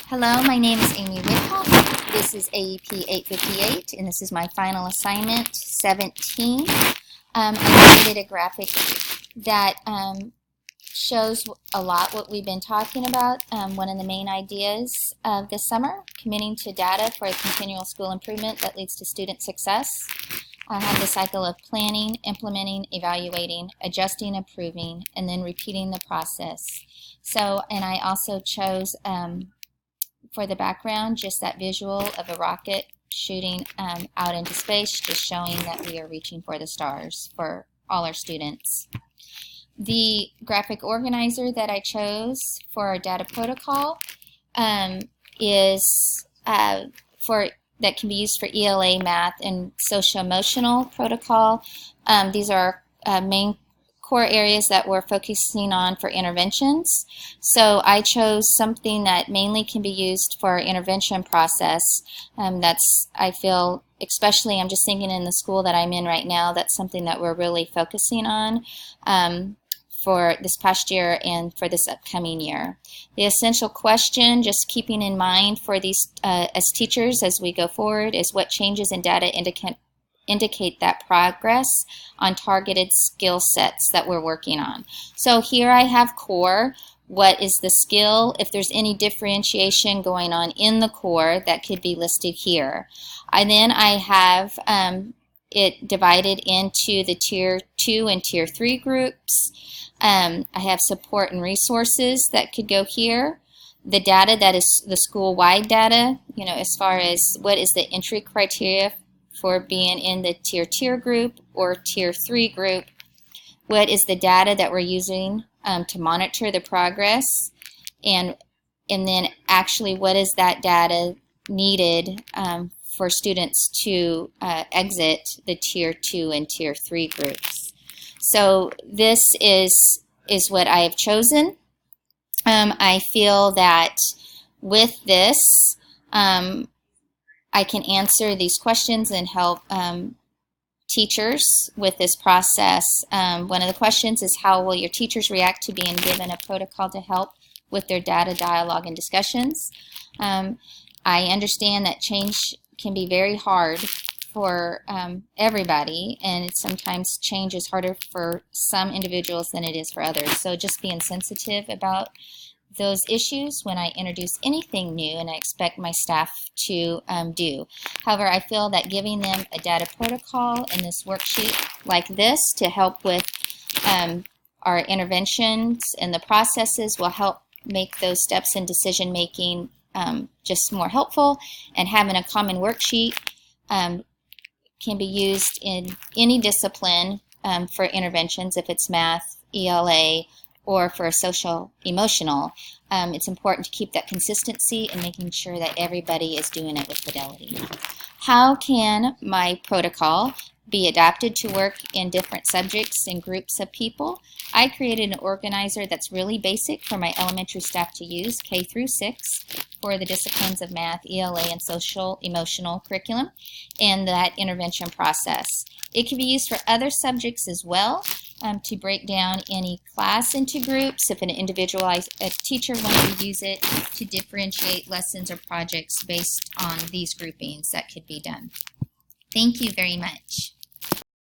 Hello, my name is Amy Whithoff. This is AEP 858, and this is my final assignment, 17. I created a graphic that shows a lot what we've been talking about. One of the main ideas of this summer, committing to data for continual school improvement that leads to student success. I have the cycle of planning, implementing, evaluating, adjusting, approving, and then repeating the process. And I also chose for the background just that visual of a rocket shooting out into space, just showing that we are reaching for the stars for all our students. The graphic organizer that I chose for our data protocol is that can be used for ELA, math, and social-emotional protocol. These are main core areas that we're focusing on for interventions. So I chose something that mainly can be used for our intervention process. I feel, especially I'm just thinking in the school that I'm in right now, that's something that we're really focusing on for this past year and for this upcoming year. The essential question, just keeping in mind for these as teachers as we go forward, is what changes in data indicate that progress on targeted skill sets that we're working on. So here I have core. What is the skill? If there's any differentiation going on in the core, that could be listed here. Then I have it divided into the Tier 2 and Tier 3 groups. I have support and resources that could go here. The data that is the school-wide data, as far as what is the entry criteria for being in the Tier group or Tier 3 group. What is the data that we're using to monitor the progress? And then actually what is that data needed for students to exit the Tier 2 and Tier 3 groups. So this is what I have chosen. I feel that with this, I can answer these questions and help teachers with this process. One of the questions is, how will your teachers react to being given a protocol to help with their data dialogue and discussions? I understand that change can be very hard for everybody, and sometimes change is harder for some individuals than it is for others. So just being sensitive about those issues when I introduce anything new, and I expect my staff to do. However, I feel that giving them a data protocol in this worksheet like this to help with our interventions and the processes will help make those steps in decision making just more helpful, and having a common worksheet can be used in any discipline for interventions, if it's math, ELA, or for social emotional. It's important to keep that consistency and making sure that everybody is doing it with fidelity. How can my protocol be adapted to work in different subjects and groups of people? I created an organizer that's really basic for my elementary staff to use, K through 6, for the disciplines of math, ELA, and social emotional curriculum, and that intervention process. It can be used for other subjects as well, to break down any class into groups if an individualized teacher wanted to use it to differentiate lessons or projects based on these groupings that could be done. Thank you very much.